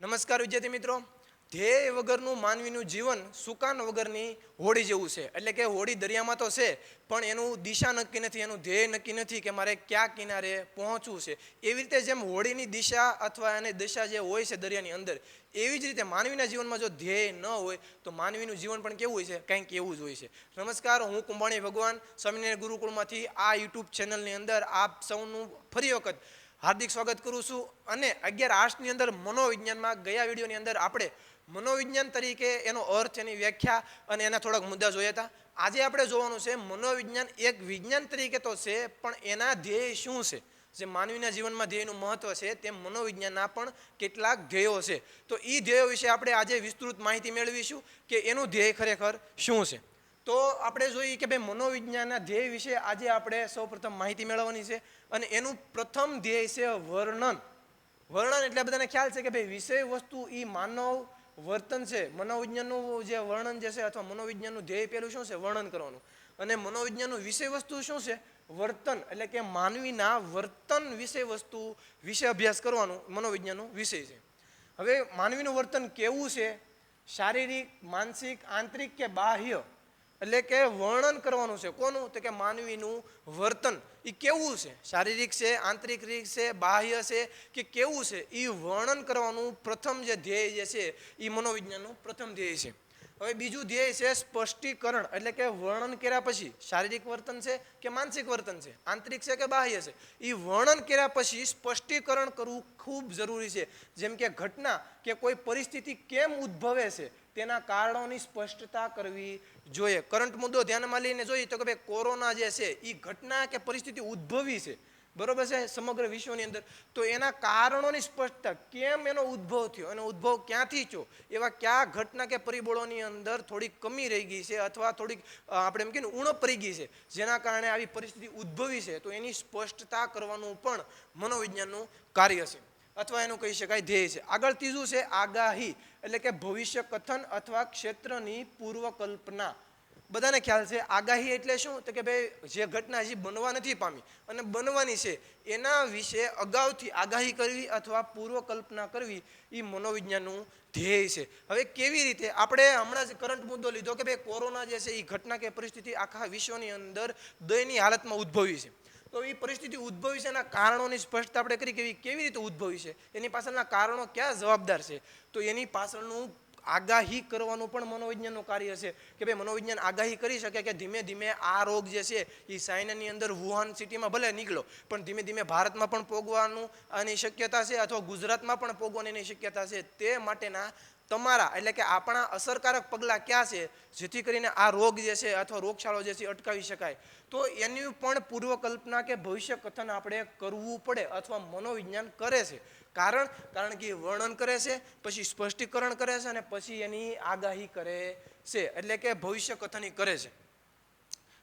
નમસ્કાર વિદ્યાર્થી મિત્રો। ધ્યેય વગરનું માનવીનું જીવન સુકાન વગરની હોડી જેવું છે। એટલે કે હોડી દરિયામાં તો છે પણ એનું દિશા નક્કી નથી, એનું ધ્યેય નક્કી નથી કે મારે ક્યાં કિનારે પહોંચવું છે। એવી રીતે જેમ હોડીની દિશા અથવા એની દિશા જે હોય છે દરિયાની અંદર, એવી જ રીતે માનવીના જીવનમાં જો ધ્યેય ન હોય તો માનવીનું જીવન પણ કેવું હોય છે, કંઈક એવું જ હોય છે। નમસ્કાર, હું કુંભાણી ભગવાન સ્વામિનારાયણ ગુરુકુળમાંથી આ યુટ્યુબ ચેનલની અંદર આપ સૌનું ફરી વખત હાર્દિક સ્વાગત કરું છું। અને 11 આર્ટ્સની અંદર મનોવિજ્ઞાનમાં ગયા વિડીયોની અંદર આપણે મનોવિજ્ઞાન તરીકે એનો અર્થ, એની વ્યાખ્યા અને એના થોડાક મુદ્દા જોયા હતા। આજે આપણે જોવાનું છે મનોવિજ્ઞાન એક વિજ્ઞાન તરીકે તો છે પણ એના ધ્યેય શું છે। જે માનવીના જીવનમાં ધ્યેયનું મહત્વ છે તેમ મનોવિજ્ઞાનના પણ કેટલાક ધ્યેયો છે। તો એ ધ્યેયો વિશે આપણે આજે વિસ્તૃત માહિતી મેળવીશું કે એનું ધ્યેય ખરેખર શું છે। તો આપણે જોઈએ કે ભાઈ મનોવિજ્ઞાનના ધ્યેય વિશે આજે આપણે સૌપ્રથમ માહિતી મેળવવાની છે। અને એનું પ્રથમ ધ્યેય છે વર્ણન। વર્ણન એટલે બધાને ખ્યાલ છે કે ભાઈ વિષય વસ્તુ એ માનવ વર્તન છે। મનોવિજ્ઞાનનું જે વર્ણન જે છે અથવા મનોવિજ્ઞાનનું ધ્યેય પેલું શું છે, વર્ણન કરવાનું। અને મનોવિજ્ઞાનનું વિષય વસ્તુ શું છે, વર્તન। એટલે કે માનવીના વર્તન વિષય વસ્તુ વિશે અભ્યાસ કરવાનું મનોવિજ્ઞાનનો વિષય છે। હવે માનવીનું વર્તન કેવું છે, શારીરિક, માનસિક, આંતરિક કે બાહ્ય, એટલે કે વર્ણન કરવાનું છે કોનું, તો કે માનવીનું વર્તન એ કેવું છે, શારીરિક છે, આંતરિક છે, બાહ્ય છે કે કેવું છે, એ વર્ણન કરવાનું પ્રથમ જે ધ્યેય જે છે એ મનોવિજ્ઞાનનું પ્રથમ ધ્યેય છે। હવે બીજું ધ્યેય છે સ્પષ્ટીકરણ। એટલે કે વર્ણન કર્યા પછી શારીરિક વર્તન છે કે માનસિક વર્તન છે, આંતરિક છે કે બાહ્ય છે, એ વર્ણન કર્યા પછી સ્પષ્ટીકરણ કરવું ખૂબ જરૂરી છે। જેમ કે ઘટના કે કોઈ પરિસ્થિતિ કેમ ઉદ્ભવે છે તેના કારણોની સ્પષ્ટતા કરવી જોઈએ। કરંટ મુદ્દો ધ્યાનમાં લઈને જોઈએ તો કે ભાઈ કોરોના જે છે એ ઘટના કે પરિસ્થિતિ ઉદ્ભવી છે, બરોબર છે, સમગ્ર વિશ્વની અંદર। તો એના કારણોની સ્પષ્ટતા, કેમ એનો ઉદ્ભવ થયો, એનો ઉદ્ભવ ક્યાંથી થયો, એવા કયા ઘટના કે પરિબળોની અંદર થોડીક કમી રહી ગઈ છે અથવા થોડીક આપણે એમ કહીએ ને ઉણપ પડી ગઈ છે જેના કારણે આવી પરિસ્થિતિ ઉદ્ભવી છે, તો એની સ્પષ્ટતા કરવાનું પણ મનોવિજ્ઞાનનું કાર્ય છે અથવા એનું કહી શકાય ધ્યેય છે। આગળ ત્રીજું છે આગાહી। એટલે કે ભવિષ્ય કથન અથવા ક્ષેત્રની પૂર્વકલ્પના। બધાને ખ્યાલ છે આગાહી એટલે શું, તો કે ભાઈ જે ઘટના હજી બનવા નથી પામી અને બનવાની છે એના વિશે અગાઉથી આગાહી કરવી અથવા પૂર્વકલ્પના કરવી, એ મનોવિજ્ઞાનનું ધ્યેય છે। હવે કેવી રીતે, આપણે હમણાં જ કરંટ મુદ્દો લીધો કે ભાઈ કોરોના જે છે એ ઘટના કે પરિસ્થિતિ આખા વિશ્વની અંદર દયનીય હાલતમાં ઉદ્ભવી છે। તો એ પરિસ્થિતિ ઉદ્ભવી છે, એના કારણોની સ્પષ્ટતા આપણે કરી કે કેવી રીતે ઉદ્ભવી છે, એની પાછળના કારણો ક્યાં જવાબદાર છે, તો એની પાછળનું આગાહી કરવાનું પણ મનોવિજ્ઞાનનું કાર્ય છે। કે ભાઈ મનોવિજ્ઞાન આગાહી કરી શકે કે ધીમે ધીમે આ રોગ જે છે એ ચાઇનાની અંદર વુહાન સિટીમાં ભલે નીકળ્યો પણ ધીમે ધીમે ભારતમાં પણ પોગવાનું આની શક્યતા છે અથવા ગુજરાતમાં પણ પોગવાની એની શક્યતા છે। તે માટેના તમારા એટલે કે આપણા અસરકારક પગલાં ક્યાં છે જેથી કરીને આ રોગ જે છે અથવા રોગચાળો જે છે અટકાવી શકાય, તો એની પણ પૂર્વકલ્પના કે ભવિષ્ય કથન આપણે કરવું પડે અથવા મનોવિજ્ઞાન કરે છે। કારણ કે વર્ણન કરે છે, પછી સ્પષ્ટીકરણ કરે છે અને પછી એની આગાહી કરે છે, એટલે કે ભવિષ્ય કથન કરે છે।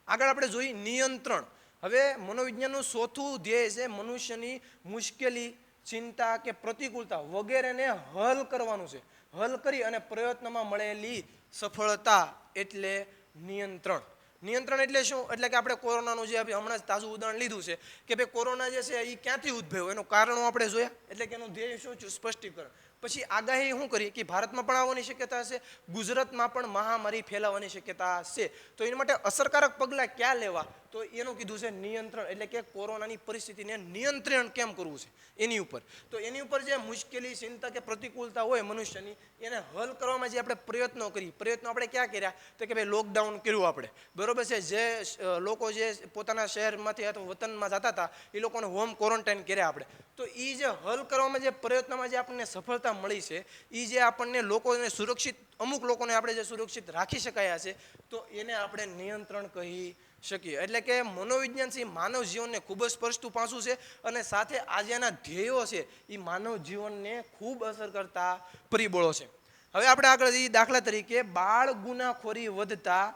આગળ આપણે જોઈએ નિયંત્રણ। હવે મનોવિજ્ઞાનનું ચોથું ધ્યેય છે મનુષ્યની મુશ્કેલી, ચિંતા કે પ્રતિકૂળતા વગેરેને હલ કરવાનું છે। હલ કરી અને પ્રયત્નમાં મળેલી સફળતા એટલે નિયંત્રણ। નિયંત્રણ એટલે શું, એટલે કે આપણે કોરોનાનું જે હમણાં જ તાજું ઉદાહરણ લીધું છે કે ભાઈ કોરોના જે છે એ ક્યાંથી ઉદ્ભવ્યો, એનું કારણો આપણે જોયા, એટલે કે એનું ધ્યેય શું છે, સ્પષ્ટીકરણ। પછી આગાહી શું કરી કે ભારતમાં પણ આવવાની શક્યતા છે, ગુજરાતમાં પણ મહામારી ફેલાવાની શક્યતા છે, તો એના માટે અસરકારક પગલાં ક્યાં લેવા, તો એનું કીધું છે નિયંત્રણ। એટલે કે કોરોનાની પરિસ્થિતિને નિયંત્રણ કેમ કરવું છે એની ઉપર। તો એની ઉપર જે મુશ્કેલી, ચિંતા કે પ્રતિકૂળતા હોય મનુષ્યની, એને હલ કરવામાં જે આપણે પ્રયત્નો આપણે ક્યાં કર્યા, તો કે ભાઈ લોકડાઉન કર્યું આપણે, બરોબર છે। જે લોકો જે પોતાના શહેરમાંથી અથવા વતનમાં જતા હતા એ લોકોને હોમ ક્વોરન્ટાઇન કર્યા આપણે, તો એ જે હલ કરવામાં જે પ્રયત્નમાં જે આપણને સફળતા મળી છે, એ જે આપણને લોકોને સુરક્ષિત, અમુક લોકોને આપણે જે સુરક્ષિત રાખી શકાયા છે, તો એને આપણે નિયંત્રણ કહી શકીએ। એટલે કે મનોવિજ્ઞાન છે એ માનવ જીવનને ખૂબ જ સ્પર્શતું પાસું છે અને સાથે આજે એના ધ્યેયો છે એ માનવ જીવનને ખૂબ અસર કરતા પરિબળો છે। હવે આપણે આગળ જઈએ, દાખલા તરીકે બાળ ગુનાખોરી વધતા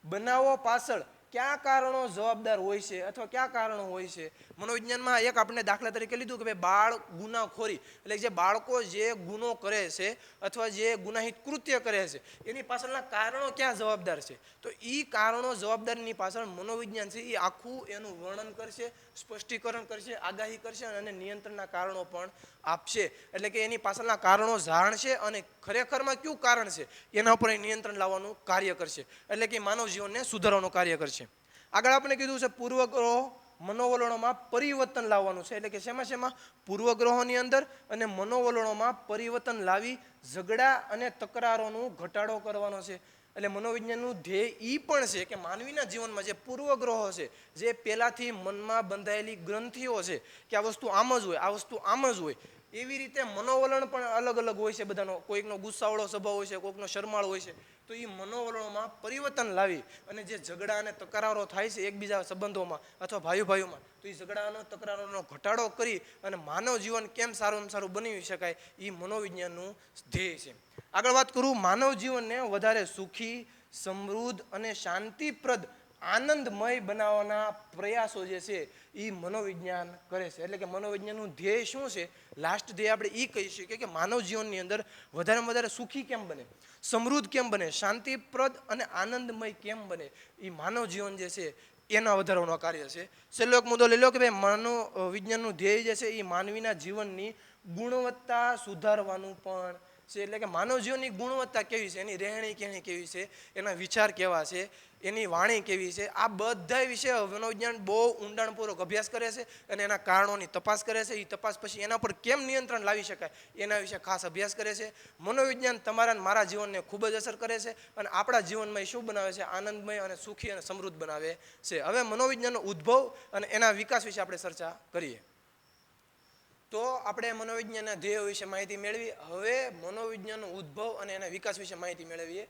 બનાવો પાછળ કયા કારણો જવાબદાર હોય છે અથવા કયા કારણો હોય છે। મનોવિજ્ઞાનમાં એક આપણે દાખલા તરીકે લીધું કે ભાઈ બાળ ગુનાખોરી, એટલે જે બાળકો જે ગુનો કરે છે અથવા જે ગુનાહિત કૃત્ય કરે છે એની પાછળના કારણો ક્યાં જવાબદાર છે, તો એ કારણો જવાબદારીની પાછળ મનોવિજ્ઞાન છે એ આખું એનું વર્ણન કરશે, સ્પષ્ટીકરણ કરશે, આગાહી કરશે અને નિયંત્રણના કારણો પણ આપશે. એટલે કે એની પાછળના કારણો જાણશે અને ખરેખરમાં કયું કારણ છે એના ઉપર નિયંત્રણ લાવવાનું કાર્ય કરશે. એટલે કે માનવ જીવનને સુધારવાનું કાર્ય કરશે. આગળ આપણે કીધું છે પૂર્વગ્રહો મનોવલણોમાં પરિવર્તન લાવવાનું છે. એટલે કે શેમાં પૂર્વગ્રહોની અંદર અને મનોવલણોમાં પરિવર્તન લાવી ઝઘડા અને તકરારોનું ઘટાડો કરવાનો છે. એટલે મનોવિજ્ઞાનનું ધ્યેય એ પણ છે કે માનવીના જીવનમાં જે પૂર્વગ્રહો છે, જે પહેલાંથી મનમાં બંધાયેલી ગ્રંથિઓ છે કે આ વસ્તુ આમ જ હોય, આ વસ્તુ આમ જ હોય, એવી રીતે મનોવલણ પણ અલગ અલગ હોય છે બધાનો. કોઈકનો ગુસ્સાવાળો સ્વભાવ હોય છે, કોઈકનો શરમાળ હોય છે. તો એ મનોવલણોમાં પરિવર્તન લાવી અને જે ઝઘડા અને તકરારો થાય છે એકબીજા સંબંધોમાં અથવા ભાઈઓમાં, તો એ ઝઘડા અને તકરારોનો ઘટાડો કરી અને માનવ જીવન કેમ સારું બનાવી શકાય એ મનોવિજ્ઞાનનું ધ્યેય છે. આગળ વાત કરું, માનવ જીવનને વધારે સુખી, સમૃદ્ધ અને શાંતિપ્રદ, આનંદમય બનાવવાના પ્રયાસો જે છે એ મનોવિજ્ઞાન કરે છે. એટલે કે મનોવિજ્ઞાનનું ધ્યેય શું છે, લાસ્ટ ધ્યેય આપણે એ કહી શકીએ કે માનવ જીવનની અંદર વધારેમાં વધારે સુખી કેમ બને, સમૃદ્ધ કેમ બને, શાંતિપ્રદ અને આનંદમય કેમ બને, એ માનવ જીવન જે છે એના વધારવાનો કાર્ય છે. છેલ્લો એક મુદ્દો લઈ લો કે ભાઈ મનોવિજ્ઞાનનું ધ્યેય જે છે એ માનવીના જીવનની ગુણવત્તા સુધારવાનું પણ છે. એટલે કે માનવ જીવનની ગુણવત્તા કેવી છે, એની રહેણી કહેણી કેવી છે, એના વિચાર કેવા છે, એની વાણી કેવી છે, આ બધા વિશે મનોવિજ્ઞાન બહુ ઊંડાણપૂર્વક અભ્યાસ કરે છે અને એના કારણોની તપાસ કરે છે. એ તપાસ પછી એના પર કેમ નિયંત્રણ લાવી શકાય એના વિશે ખાસ અભ્યાસ કરે છે. મનોવિજ્ઞાન તમારા અને મારા જીવનને ખૂબ જ અસર કરે છે અને આપણા જીવનમાં શું બનાવે છે, આનંદમય અને સુખી અને સમૃદ્ધ બનાવે છે. હવે મનોવિજ્ઞાનનો ઉદ્ભવ અને એના વિકાસ વિશે આપણે ચર્ચા કરીએ. તો આપણે મનોવિજ્ઞાનના ધ્યેયો વિશે માહિતી મેળવી. હવે મનોવિજ્ઞાનનો ઉદ્ભવ અને એના વિકાસ વિશે માહિતી મેળવીએ.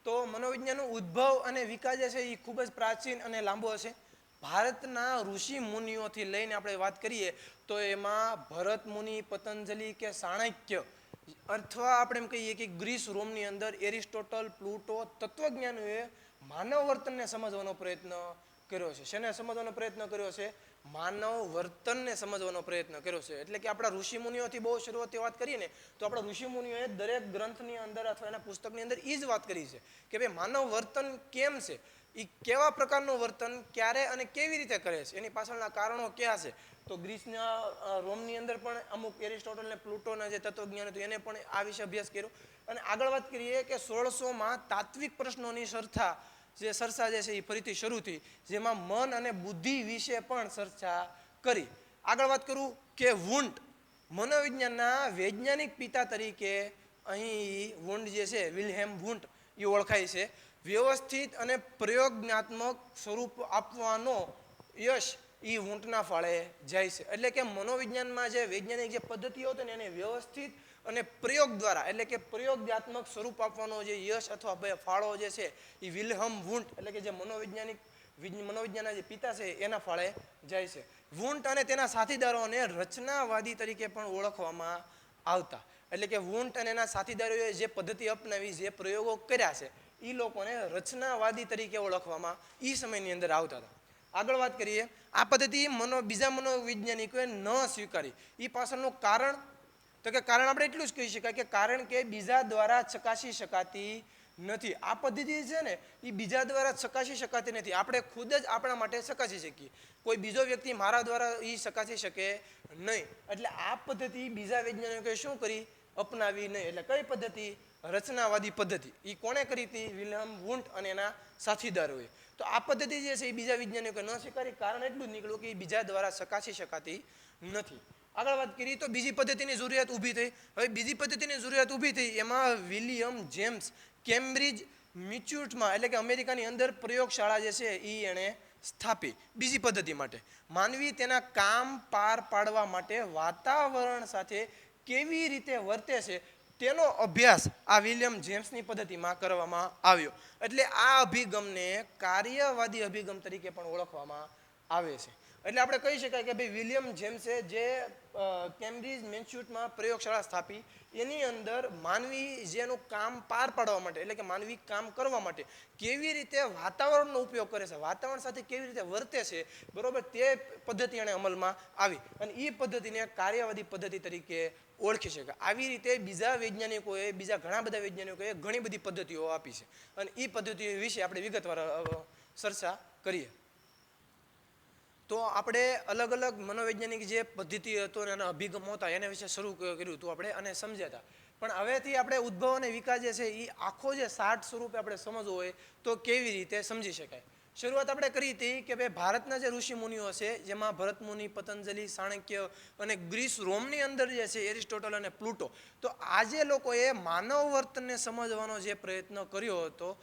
તો મનોવિજ્ઞાનનો ઉદ્ભવ અને વિકાસ જે છે એ ખૂબ જ પ્રાચીન અને લાંબો હશે. ભારતના ઋષિ મુનિઓથી લઈને આપણે વાત કરીએ તો એમાં ભરત મુનિ, પતંજલિ કે ચાણક્ય, અથવા આપણે એમ કહીએ કે ગ્રીસ રોમની અંદર એરિસ્ટોટલ, પ્લુટો તત્વજ્ઞાનીઓએ માનવ વર્તનને સમજવાનો પ્રયત્ન કર્યો છે. શેને સમજવાનો પ્રયત્ન કર્યો છે? માનવ વર્તનને સમજવાનો પ્રયત્ન કર્યો છે. એટલે કે આપણા ઋષિમુનિઓથી બહુ શરૂઆતથી વાત કરીએ ને તો આપણા ઋષિમુનિઓએ દરેક ગ્રંથની અંદર અથવા એના પુસ્તકની અંદર એ જ વાત કરી છે કે ભાઈ માનવ વર્તન કેમ છે, એ કેવા પ્રકારનું વર્તન ક્યારે અને કેવી રીતે કરે છે, એની પાછળના કારણો ક્યાં છે. તો ગ્રીસના રોમની અંદર પણ અમુક એરિસ્ટોટલ ને પ્લુટોના જે તત્વજ્ઞાન હતું એને પણ આ વિશે અભ્યાસ કર્યો. અને આગળ વાત કરીએ કે 1600માં તાત્વિક પ્રશ્નોની ચર્ચા જે છે એ ફરીથી શરૂ થઈ, જેમાં મન અને બુદ્ધિ વિશે પણ ચર્ચા કરી. આગળ વાત કરું કે વુન્ટ, મનોવિજ્ઞાનના વૈજ્ઞાનિક પિતા તરીકે અહીં વુન્ટ જે છે, વિલ્હેમ વુન્ટ એ ઓળખાય છે. વ્યવસ્થિત અને પ્રયોગાત્મક સ્વરૂપ આપવાનો યશ એ વુન્ટના ફાળે જાય છે. એટલે કે મનોવિજ્ઞાનમાં જે વૈજ્ઞાનિક જે પદ્ધતિઓ હતી ને એને વ્યવસ્થિત અને પ્રયોગ દ્વારા, એટલે કે પ્રયોગાત્મક સ્વરૂપ આપવાનો જે યશ અથવા ફાળો જે છે એ વિલ્હેમ વુન્ટ, એટલે કે જે મનોવિજ્ઞાનના જે પિતા છે એના ફાળે જાય છે. વુન્ટ અને તેના સાથીદારોને રચનાવાદી તરીકે પણ ઓળખવામાં આવતા. એટલે કે વુન્ટ અને એના સાથીદારોએ જે પદ્ધતિ અપનાવી, જે પ્રયોગો કર્યા છે, એ લોકોને રચનાવાદી તરીકે ઓળખવામાં એ સમયની અંદર આવતા હતા. આગળ વાત કરીએ, આ પદ્ધતિ બીજા મનોવૈજ્ઞાનિકોએ ન સ્વીકારી. એ પાછળનું કારણ તો કે કારણ આપણે એટલું જ કહી શકાય કે કારણ કે બીજા દ્વારા ચકાસી શકાતી નથી. આ પદ્ધતિ છે ને એ બીજા દ્વારા ચકાસી શકાતી નથી. આપણે ખુદ જ આપણા માટે ચકાસી શકીએ. કોઈ બીજો વ્યક્તિ મારા દ્વારા એ ચકાસી શકે નહીં. એટલે આ પદ્ધતિ બીજા વૈજ્ઞાનિકોએ શું કરી? અપનાવી નહીં. એટલે કઈ પદ્ધતિ? રચનાવાદી પદ્ધતિ. એ કોણે કરી હતી? વિલ્હેમ વુન્ટ અને એના સાથીદારોએ. તો આ પદ્ધતિ જે છે એ બીજા વૈજ્ઞાનિકોએ ન સ્વીકારી. કારણ એટલું જ નીકળ્યું કે એ બીજા દ્વારા ચકાસી શકાતી નથી. આગળ વાત કરીએ તો બીજી પદ્ધતિની જરૂરિયાત ઊભી થઈ. હવે બીજી પદ્ધતિની જરૂરિયાત ઊભી થઈ એમાં વિલિયમ જેમ્સ કેમ્બ્રિજ મિચ્યુટમાં, એટલે કે અમેરિકાની અંદર પ્રયોગશાળા જે છે એ એણે સ્થાપી બીજી પદ્ધતિ માટે. માનવી તેના કામ પાર પાડવા માટે વાતાવરણ સાથે કેવી રીતે વર્તે છે તેનો અભ્યાસ આ વિલિયમ જેમ્સની પદ્ધતિમાં કરવામાં આવ્યો. એટલે આ અભિગમને કાર્યવાદી અભિગમ તરીકે પણ ઓળખવામાં આવે છે. એટલે આપણે કહી શકાય કે ભાઈ વિલિયમ જેમ્સે જે કેમ્બ્રિજ મેસેચ્યુટ્સમાં પ્રયોગશાળા સ્થાપી એની અંદર માનવી જેનું કામ પાર પાડવા માટે, એટલે કે માનવી કામ કરવા માટે કેવી રીતે વાતાવરણનો ઉપયોગ કરે છે, વાતાવરણ સાથે કેવી રીતે વર્તે છે, બરોબર, તે પદ્ધતિ એણે અમલમાં આવી અને એ પદ્ધતિને કાર્યવાદી પદ્ધતિ તરીકે ઓળખી શકાય. આવી રીતે બીજા ઘણા બધા વૈજ્ઞાનિકોએ ઘણી બધી પદ્ધતિઓ આપી છે અને એ પદ્ધતિઓ વિશે આપણે વિગતવાર ચર્ચા કરીએ. તો આપણે અલગ અલગ મનોવૈજ્ઞાનિક જે પદ્ધતિ હતો અને એના અભિગમો હતા એના વિશે શરૂ કર્યું હતું આપણે અને સમજ્યા હતા. પણ હવેથી આપણે ઉદ્ભવ અને વિકાસ જે છે એ આખો જે સાઠ સ્વરૂપે આપણે સમજવો હોય તો કેવી રીતે સમજી શકાય. શરૂઆત આપણે કરી હતી કે ભાઈ ભારતના જે ઋષિ મુનિઓ છે જેમાં ભરત મુનિ, પતંજલિ, ચાણક્ય અને ગ્રીસ રોમની અંદર જે છે એરિસ્ટોટલ અને પ્લુટો. તો આજે લોકોએ માનવ વર્તનને સમજવાનો જે પ્રયત્ન કર્યો હતો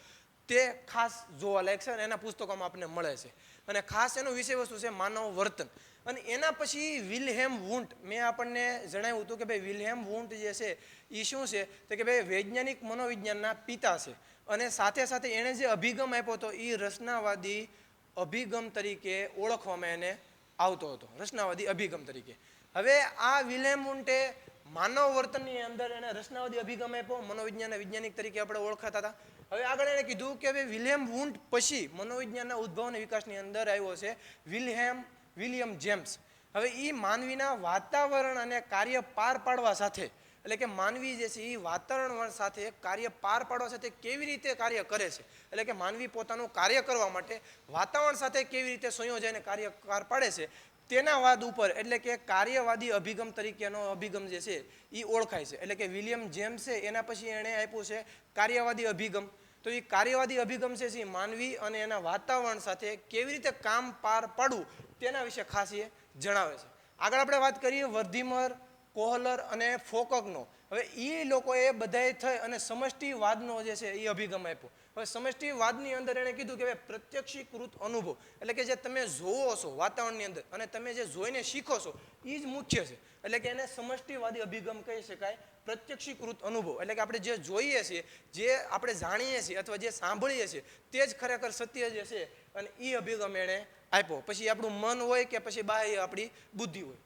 તે ખાસ જોવાલાયક છે અને એના પુસ્તકોમાં આપણને મળે છે. અને ખાસ એનું વિષય વસ્તુ છે માનવ વર્તન. અને એના પછી વિલ્હેમ વુન્ટ, મેં આપણને જણાવ્યું હતું કે ભાઈ વિલ્હેમ વુન્ટ જે છે એ શું છે તો કે ભાઈ વૈજ્ઞાનિક મનોવિજ્ઞાનના પિતા છે. અને સાથે સાથે એણે જે અભિગમ આપ્યો હતો એ રચનાવાદી અભિગમ તરીકે ઓળખવામાં એને આવતો હતો, રચનાવાદી અભિગમ તરીકે. હવે આ વિલ્હેમ વુન્ટે માનવ વર્તનની અંદર એણે રચનાવાદી અભિગમ આપ્યો, મનોવિજ્ઞાનના વૈજ્ઞાનિક તરીકે આપણે ઓળખાતા હતા. હવે આગળ એણે કીધું કે ભાઈ વિલ્હેમ વુન્ટ પછી મનોવિજ્ઞાનના ઉદ્ભવ અને વિકાસની અંદર આવ્યો છે વિલિયમ જેમ્સ. હવે એ માનવીના વાતાવરણ અને કાર્ય પાર પાડવા સાથે, એટલે કે માનવી જે છે એ વાતાવરણ સાથે કાર્ય પાર પાડવા સાથે કેવી રીતે કાર્ય કરે છે, એટલે કે માનવી પોતાનું કાર્ય કરવા માટે વાતાવરણ સાથે કેવી રીતે સંયોજાઈને કાર્ય પાર પાડે છે તેના વાદ ઉપર, એટલે કે કાર્યવાદી અભિગમ તરીકેનો અભિગમ જે છે એ ઓળખાય છે. એટલે કે વિલિયમ જેમ્સ છે એના પછી એણે આપ્યું છે કાર્યવાદી અભિગમ. તો એ કાર્યવાદી અભિગમ છે એ માનવી અને એના વાતાવરણ સાથે કેવી રીતે કામ પાર પાડવું તેના વિશે ખાસ એ જણાવે છે. આગળ આપણે વાત કરીએ વર્ધીમર, કોહલર અને ફોકકનો. હવે એ લોકોએ બધાએ થઈ અને સમષ્ટિવાદનો જે છે એ અભિગમ આપ્યો. હવે સમષ્ટિવાદની અંદર એણે કીધું કે પ્રત્યક્ષીકૃત અનુભવ, એટલે કે જે તમે જોવો છો વાતાવરણની અંદર અને તમે જે જોઈને શીખો છો એ જ મુખ્ય છે. એટલે કે એને સમષ્ટિવાદી અભિગમ કહી શકાય, પ્રત્યક્ષીકૃત અનુભવ. એટલે કે આપણે જે જોઈએ છીએ, જે આપણે જાણીએ છીએ અથવા જે સાંભળીએ છીએ તે જ ખરેખર સત્ય જે છે, અને એ અભિગમ એણે આપ્યો. પછી આપણું મન હોય કે પછી બાહ્ય આપણી બુદ્ધિ હોય.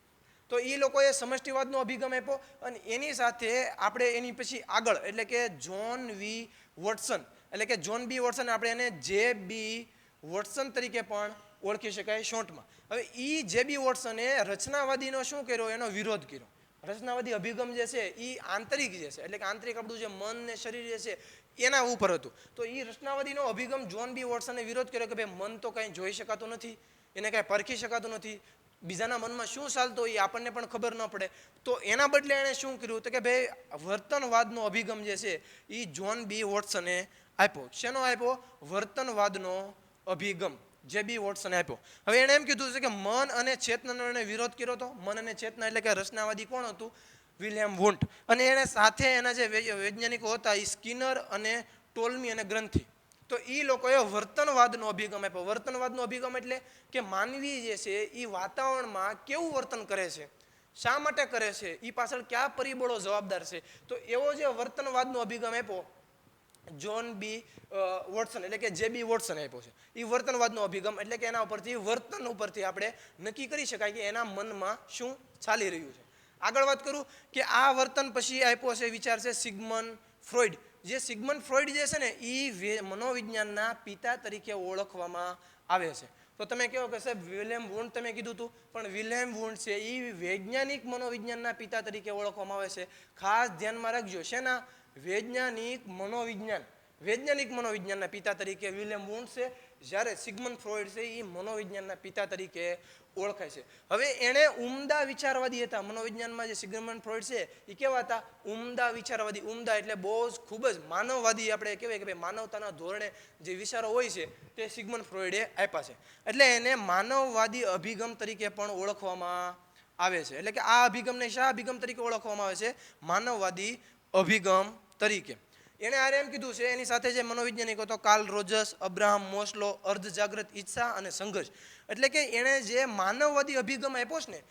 તો એ લોકોએ સમષ્ટિવાદનો અભિગમ આપ્યો. અને એની સાથે આપણે એની પછી આગળ, એટલે કે જ્હોન વી વોટસન, એટલે કે જ્હોન બી વોટસન, આપણે એને જે બી વોટસન તરીકે પણ ઓળખી શકાય શોર્ટમાં. હવે એ જે બી વોટસને રચનાવાદીનો શું કર્યો, એનો વિરોધ કર્યો. રચનાવાદી અભિગમ જે છે એ આંતરિક જે છે, એટલે કે આંતરિક આપણું જે મન ને શરીર જે છે એના ઉપર હતું. તો એ રચનાવાદીનો અભિગમ જ્હોન બી વોટસને વિરોધ કર્યો કે ભાઈ મન તો કંઈ જોઈ શકાતું નથી, એને કાંઈ પરખી શકાતું નથી, બીજાના મનમાં શું ચાલતો હોય એ આપણને પણ ખબર ન પડે. તો એના બદલે એણે શું કર્યું તો કે ભાઈ વર્તનવાદનો અભિગમ જે છે એ જ્હોન બી વોટસને આપ્યો. શેનો આપ્યો? વર્તનવાદનો અભિગમ જે બી વોટસને આપ્યો. હવે એણે એમ કીધું છે કે મન અને ચેતનાનો એણે વિરોધ કર્યો હતો. મન અને ચેતના એટલે કે રચનાવાદી કોણ હતું? વિલિયમ વુન્ટ. અને એણે સાથે એના જે વૈજ્ઞાનિકો હતા એ સ્કિનર અને ટોલ્મી અને ગ્રંથિ. તો એ લોકોએ વર્તનવાદનો અભિગમ આપ્યો. વર્તનવાદનો અભિગમ એટલે કે માનવી જે છે એ વાતાવરણમાં કેવું વર્તન કરે છે, શા માટે કરે છે, એ પાછળ કયા પરિબળો જવાબદાર છે. તો એવો જે વર્તનવાદનો અભિગમ આપ્યો જ્હોન બી વોટસન, એટલે કે જે બી વોટસન આપ્યો છે. એ વર્તનવાદનો અભિગમ એટલે કે એના ઉપરથી વર્તન ઉપરથી આપણે નક્કી કરી શકાય કે એના મનમાં શું ચાલી રહ્યું છે. આગળ વાત કરું કે આ વર્તન પછી આપ્યો છે વિચાર છે સિગમન્ડ ફ્રોઈડ. જે સિગમન્ડ ફ્રોઈડ જે છે ને એ મનોવિજ્ઞાનના પિતા તરીકે ઓળખવામાં આવે છે. તો તમે કહો કે સાહેબ વિલિયમ વુન્ટ તમે કીધું હતું, પણ વિલિયમ વુન્ટ છે એ વૈજ્ઞાનિક મનોવિજ્ઞાનના પિતા તરીકે ઓળખવામાં આવે છે. ખાસ ધ્યાનમાં રાખજો, શેના? વૈજ્ઞાનિક મનોવિજ્ઞાનના પિતા તરીકે વિલિયમ વુન્ટ છે, જ્યારે સિગમન્ડ ફ્રોઈડ છે એ મનોવિજ્ઞાનના પિતા તરીકે ઓળખાય છે. હવે એણે ઉમદા વિચારવાદી હતા. મનોવિજ્ઞાનમાં જે સિગમન્ડ ફ્રોઈડ છે એ કેવા હતા? ઉમદા વિચારવાદી. ઉમદા એટલે બહુ જ ખૂબ જ માનવવાદી, આપણે કહેવાય કે ભાઈ માનવતાના ધોરણે જે વિચારો હોય છે તે સિગમન્ડ ફ્રોઈડે આપ્યા છે. એટલે એને માનવવાદી અભિગમ તરીકે પણ ઓળખવામાં આવે છે. એટલે કે આ અભિગમને શા અભિગમ તરીકે ઓળખવામાં આવે છે? માનવવાદી અભિગમ તરીકે. એણે આરે એમ કીધું છે, એની સાથે જે મનોવૈજ્ઞાનિકો તો કાર્લ રોજર્સ, અબ્રાહમ મોસ્લો, અર્ધ જાગ્રત ઈચ્છા અને સંઘર્ષ. એટલે કે એણે જે માનવવાદી અભિગમ આપ્યો છે ને,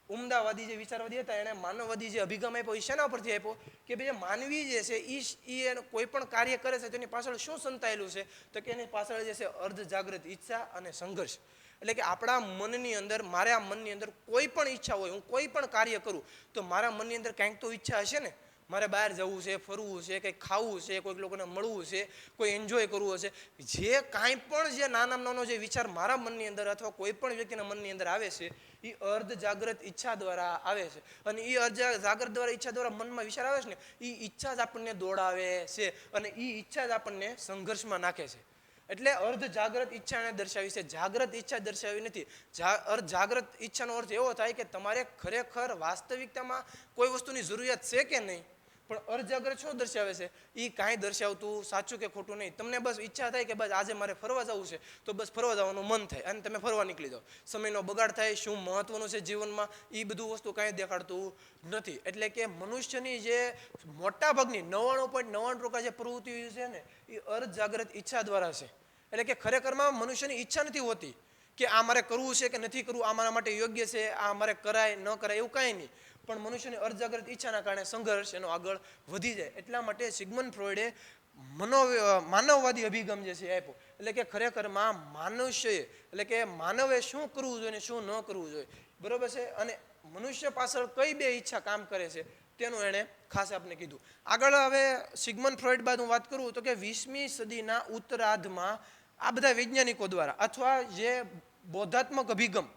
ઉમદાવાદી જે વિચારવાદી હતા એણે માનવવાદી જે અભિગમ આપ્યો એ શેના પરથી આપ્યો કે ભાઈ માનવી જે છે એ કોઈ પણ કાર્ય કરે છે તેની પાછળ શું સંતાયેલું છે તો કે એની પાછળ જે છે અર્ધ જાગ્રત ઈચ્છા અને સંઘર્ષ. એટલે કે આપણા મનની અંદર, મારા મનની અંદર કોઈ પણ ઈચ્છા હોય, હું કોઈ પણ કાર્ય કરું તો મારા મનની અંદર કાંઈક તો ઈચ્છા હશે ને. મારે બહાર જવું છે, ફરવું છે, કંઈક ખાવું છે, કોઈક લોકોને મળવું છે, કોઈ એન્જોય કરવું હશે, જે કાંઈ પણ જે નાનામાં નાનો જે વિચાર મારા મનની અંદર અથવા કોઈ પણ વ્યક્તિના મનની અંદર આવે છે એ અર્ધ જાગ્રત ઈચ્છા દ્વારા આવે છે. અને એ અર્ધ જાગ્રત દ્વારા ઈચ્છા દ્વારા મનમાં વિચાર આવે છે ને, એ ઈચ્છા જ આપણને દોડાવે છે અને એ ઈચ્છા જ આપણને સંઘર્ષમાં નાખે છે. એટલે અર્ધ જાગ્રત ઈચ્છાને દર્શાવી છે, જાગ્રત ઈચ્છા દર્શાવી નથી. જાગ્રત ઈચ્છાનો અર્થ એવો થાય કે તમારે ખરેખર વાસ્તવિકતામાં કોઈ વસ્તુની જરૂરિયાત છે કે નહીં. પણ અર્ધજાગ્રત શું દર્શાવે છે? એ કાંઈ દર્શાવતું સાચું કે ખોટું નહીં. તમને બસ ઈચ્છા થાય કે બસ આજે મારે ફરવા જવું છે, તો બસ ફરવા જવાનું મન થાય અને તમે ફરવા નીકળી જાઓ. સમયનો બગાડ થાય, શું મહત્વનું છે જીવનમાં, એ બધું વસ્તુ કાંઈ દેખાડતું નથી. એટલે કે મનુષ્યની જે મોટાભાગની 99.99% જે પ્રવૃત્તિઓ છે ને, એ અર્ધજાગ્રત ઈચ્છા દ્વારા છે. એટલે કે ખરેખરમાં મનુષ્યની ઈચ્છા નથી હોતી કે આ મારે કરવું છે કે નથી કરવું, આ મારા માટે યોગ્ય છે, આ મારે કરાય ન કરાય, એવું કાંઈ નહીં. પણ મનુષ્યની અર્ધજાગ્રત ઈચ્છાના કારણે સંઘર્ષ એનો આગળ વધી જાય. એટલા માટે સિગમન્ડ ફ્રોઈડે માનવવાદી અભિગમ જે છે આપ્યો. એટલે કે ખરેખરમાં મનુષ્યએ, એટલે કે માનવે શું કરવું જોઈએ ને શું ન કરવું જોઈએ, બરોબર છે, અને મનુષ્ય પાછળ કઈ બે ઈચ્છા કામ કરે છે તેનું એણે ખાસ આપને કીધું. આગળ હવે સિગમન્ડ ફ્રોઈડ બાદ હું વાત કરું તો કે 20મી સદીના ઉત્તરાર્ધમાં આ બધા વૈજ્ઞાનિકો દ્વારા અથવા જે બોધાત્મક અભિગમ,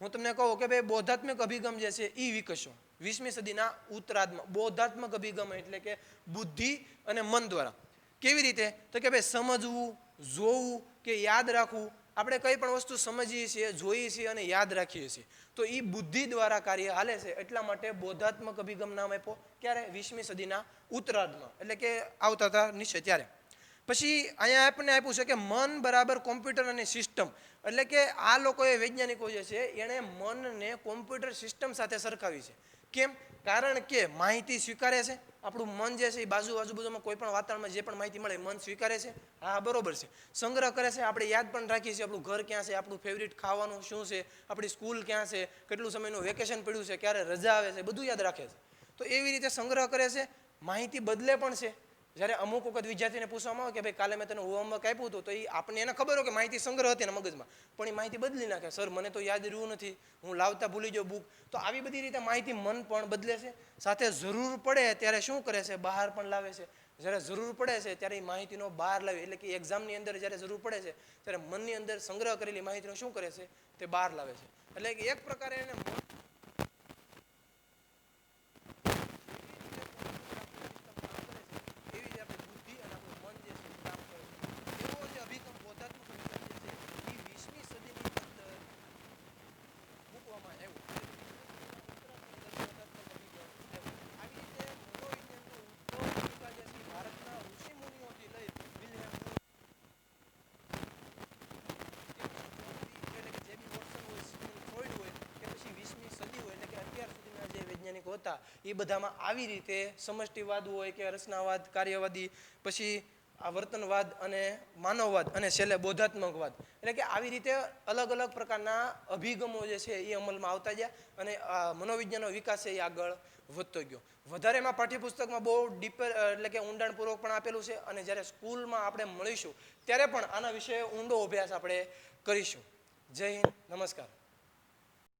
હું તમને કહું કે ભાઈ બોધાત્મક અભિગમ જે છે એ વિકસ્યો 20મી સદીના ઉત્તરાર્ધમાં. બોધાત્મક અભિગમ એટલે કે બુદ્ધિ અને મન દ્વારા. કેવી રીતે? તો કે ભાઈ સમજવું, જોવું કે યાદ રાખવું. આપણે કઈ પણ વસ્તુ સમજીએ છીએ, જોઈએ છીએ અને યાદ રાખીએ છીએ, તો એ બુદ્ધિ દ્વારા કાર્ય હાલે છે. એટલા માટે બોધાત્મક અભિગમ નામ આપ્યો. ક્યારે? 20મી સદીના ઉત્તરાર્ધમાં, એટલે કે આવતા હતા નિશ્ચય ત્યારે. પછી અહીંયા આપણને આપ્યું છે કે મન બરાબર કોમ્પ્યુટર અને સિસ્ટમ. એટલે કે આ લોકોએ, વૈજ્ઞાનિકો જે છે એણે મનને કોમ્પ્યુટર સિસ્ટમ સાથે સરખાવી છે. કેમ? કારણ કે માહિતી સ્વીકારે છે. આપણું મન જે છે એ આજુબાજુમાં કોઈ પણ વાતાવરણમાં જે પણ માહિતી મળે મન સ્વીકારે છે. હા, બરોબર છે. સંગ્રહ કરે છે. આપણે યાદ પણ રાખીએ છીએ આપણું ઘર ક્યાં છે, આપણું ફેવરિટ ખાવાનું શું છે, આપણી સ્કૂલ ક્યાં છે, કેટલું સમયનું વેકેશન પડ્યું છે, ક્યારે રજા આવે છે, બધું યાદ રાખે છે. તો એવી રીતે સંગ્રહ કરે છે. માહિતી બદલે પણ છે. જ્યારે અમુક વખત વિદ્યાર્થીને પૂછવામાં આવે કે ભાઈ કાલે મેં તને હોમવર્ક આપ્યું હતું, તો એ આપણને એને ખબર હોય કે માહિતી સંગ્રહ હતી એના મગજમાં, પણ એ માહિતી બદલી નાખે. સર મને તો યાદ રહ્યું નથી, હું લાવતા ભૂલી જાઉં બુક. તો આવી બધી રીતે માહિતી મન પણ બદલે છે. સાથે જરૂર પડે ત્યારે શું કરે છે? બહાર પણ લાવે છે. જ્યારે જરૂર પડે છે ત્યારે એ માહિતીનો બહાર લાવે, એટલે કે એક્ઝામની અંદર જ્યારે જરૂર પડે છે ત્યારે મનની અંદર સંગ્રહ કરેલી માહિતીનો શું કરે છે? તે બહાર લાવે છે. એટલે કે એક પ્રકારે એને હતા એ બધામાં આવી રીતે સમષ્ટિવાદ હોય કે રચનાવાદ, કાર્યવાદી, પછી આ વર્તનવાદ અને માનવવાદ અને છેલ્લે બોધાત્મકવાદ, એટલે કે આવી રીતે અલગ અલગ પ્રકારના અભિગમો જે છે એ અમલમાં આવતા ગયા અને મનોવિજ્ઞાનનો વિકાસ છે એ આગળ વધતો ગયો. વધારે એમાં પાઠ્યપુસ્તકમાં બહુ એટલે કે ઊંડાણપૂર્વક પણ આપેલું છે અને જ્યારે સ્કૂલમાં આપણે મળીશું ત્યારે પણ આના વિશે ઊંડો અભ્યાસ આપણે કરીશું. જય હિન્દ, નમસ્કાર.